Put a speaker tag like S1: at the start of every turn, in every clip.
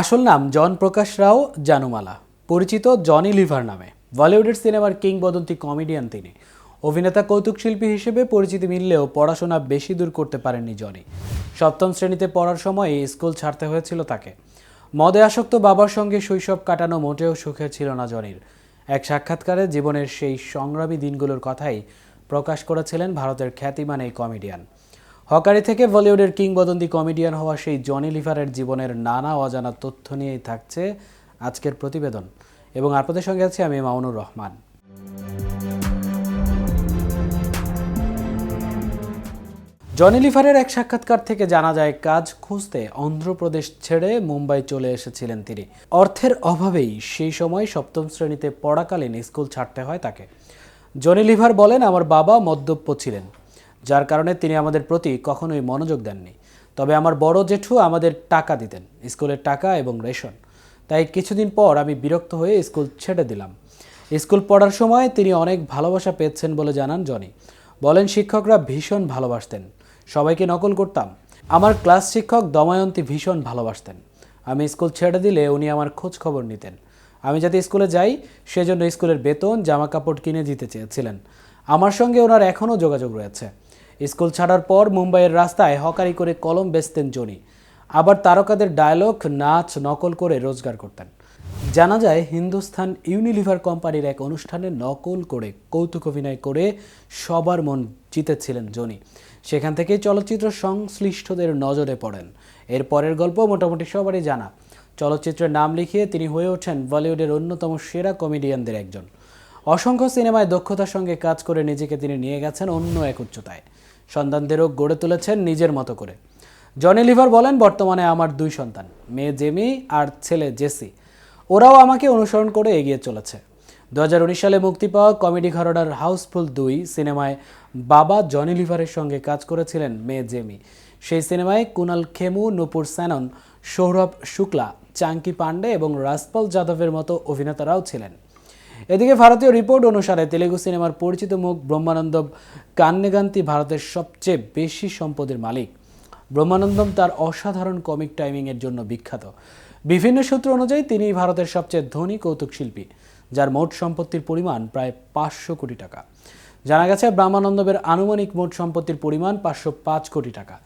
S1: আসল নাম জন প্রকাশ রাও জানুমালা, পরিচিত জনি লিভার নামে। বলিউডের সিনেমার কিংবদন্তি কমেডিয়ান তিনি। অভিনেতা কৌতুক শিল্পী হিসেবে পরিচিতি মিললেও পড়াশোনা বেশি দূর করতে পারেননি জনি। সপ্তম শ্রেণীতে পড়ার সময় স্কুল ছাড়তে হয়েছিল তাকে। মদে আসক্ত বাবার সঙ্গে শৈশব কাটানো মোটেও সুখের ছিল না জনির। এক সাক্ষাৎকারে জীবনের সেই সংগ্রামী দিনগুলোর কথাই প্রকাশ করেছিলেন ভারতের খ্যাতিমান এই কমেডিয়ান। হকারি থেকে বলিউডের কিংবদন্তি কমেডিয়ান হওয়া সেই জনি লিভারের জীবনের নানা অজানা তথ্য নিয়েই থাকছে আজকের প্রতিবেদন, এবং আপনাদের সঙ্গে আছি আমি মামুনুর রহমান। জনি লিভারের এক সাক্ষাৎকার থেকে জানা যায়, কাজ খুঁজতে অন্ধ্রপ্রদেশ ছেড়ে মুম্বাই চলে এসেছিলেন তিনি। অর্থের অভাবেই সেই সময় সপ্তম শ্রেণীতে পড়াকালীন স্কুল ছাড়তে হয় তাকে। জনি লিভার বলেন, আমার বাবা মদ্যপ ছিলেন, যার কারণে তিনি আমাদের প্রতি কখনোই মনোযোগ দেননি। তবে আমার বড় জেঠু আমাদের টাকা দিতেন, স্কুলের টাকা এবং রেশন। তাই কিছুদিন পর আমি বিরক্ত হয়ে স্কুল ছেড়ে দিলাম। স্কুল পড়ার সময় তিনি অনেক ভালোবাসা পেয়েছেন বলে জানান জনি। বলেন, শিক্ষকরা ভীষণ ভালোবাসতেন, সবাইকে নকল করতাম। আমার ক্লাস শিক্ষক দময়ন্তী ভীষণ ভালোবাসতেন। আমি স্কুল ছেড়ে দিলে উনি আমার খোঁজ খবর নিতেন। আমি যাতে স্কুলে যাই সেজন্য স্কুলের বেতন, জামা কাপড় কিনে দিতে চেয়েছিলেন। আমার সঙ্গে ওনার এখনও যোগাযোগ রয়েছে। স্কুল ছাড়ার পর মুম্বাইয়ের রাস্তায় হকারি করে কলম বেচতেন জনি। আবার তারকাদের ডায়লগ, নাচ নকল করে রোজগার করতেন। জানা যায়, হিন্দুস্তান ইউনিলিভার কোম্পানির এক অনুষ্ঠানে নকল করে কৌতুক অভিনয় করে সবার মন জিতেছিলেন জনি। সেখান থেকেই চলচ্চিত্র সংশ্লিষ্টদের নজরে পড়েন। এর পরের গল্প মোটামুটি সবারই জানা। চলচ্চিত্রের নাম লিখিয়ে তিনি হয়ে ওঠেন বলিউডের অন্যতম সেরা কমেডিয়ানদের একজন। অসংখ্য সিনেমায় দক্ষতার সঙ্গে কাজ করে নিজেকে তিনি নিয়ে গেছেন অন্য এক উচ্চতায়। সন্তানদেরও গড়ে তুলেছেন নিজের মতো করে। জনি লিভার বলেন, বর্তমানে আমার 2 সন্তান, মেয়ে জেমি আর ছেলে জেসি। ওরাও আমাকে অনুসরণ করে এগিয়ে চলেছে। 2019 সালে মুক্তি পাওয়া কমেডি ঘরানার হাউসফুল 2 সিনেমায় বাবা জনি লিভারের সঙ্গে কাজ করেছিলেন মেয়ে জেমি। সেই সিনেমায় কুনাল খেমু, নূপুর সেনন, সৌরভ শুক্লা, চাঙ্কি পান্ডে এবং রাজপাল যাদবের মতো অভিনেতারাও ছিলেন। এদিকে ভারতীয় রিপোর্ট অনুসারে তেলেগু সিনেমার পরিচিত মুখ ব্রহ্মানন্দম কান্নেগান্তি ভারতের সবচেয়ে বেশি সম্পদের মালিক। ব্রহ্মানন্দম তার অসাধারণ কমিক টাইমিংয়ের জন্য বিখ্যাত। বিভিন্ন সূত্র অনুযায়ী তিনি ভারতের সবচেয়ে ধনী কৌতুক শিল্পী, যার মোট সম্পত্তির পরিমাণ প্রায় 500 কোটি টাকা। জানা গেছে, ব্রহ্মানন্দমের আনুমানিক মোট সম্পত্তির পরিমাণ 505 কোটি টাকা।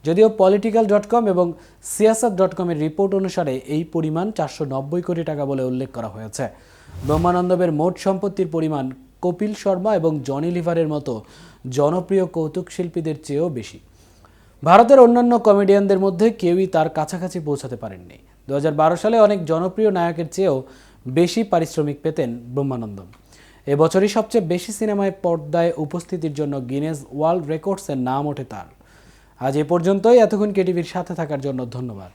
S1: যদিও পলিটিক্যাল.com এবং সিয়াসত.com-এর রিপোর্ট অনুসারে এই পরিমাণ 490 কোটি টাকা বলে উল্লেখ করা হয়েছে। ব্রহ্মানন্দমের মোট সম্পত্তির পরিমাণ কপিল শর্মা এবং জনি লিভারের মতো জনপ্রিয় কৌতুক শিল্পীদের চেয়েও বেশি। ভারতের অন্যান্য কমেডিয়ানদের মধ্যে কেউই তার কাছাকাছি পৌঁছাতে পারেননি। 2012 সালে অনেক জনপ্রিয় নায়কের চেয়েও বেশি পারিশ্রমিক পেতেন ব্রহ্মানন্দম। এবছরই সবচেয়ে বেশি সিনেমায় পর্দায় উপস্থিতির জন্য গিনেস ওয়ার্ল্ড রেকর্ডসের নাম ওঠে তার। আজ এ পর্যন্তই। এতক্ষণ কেটিভির সাথে থাকার জন্য ধন্যবাদ।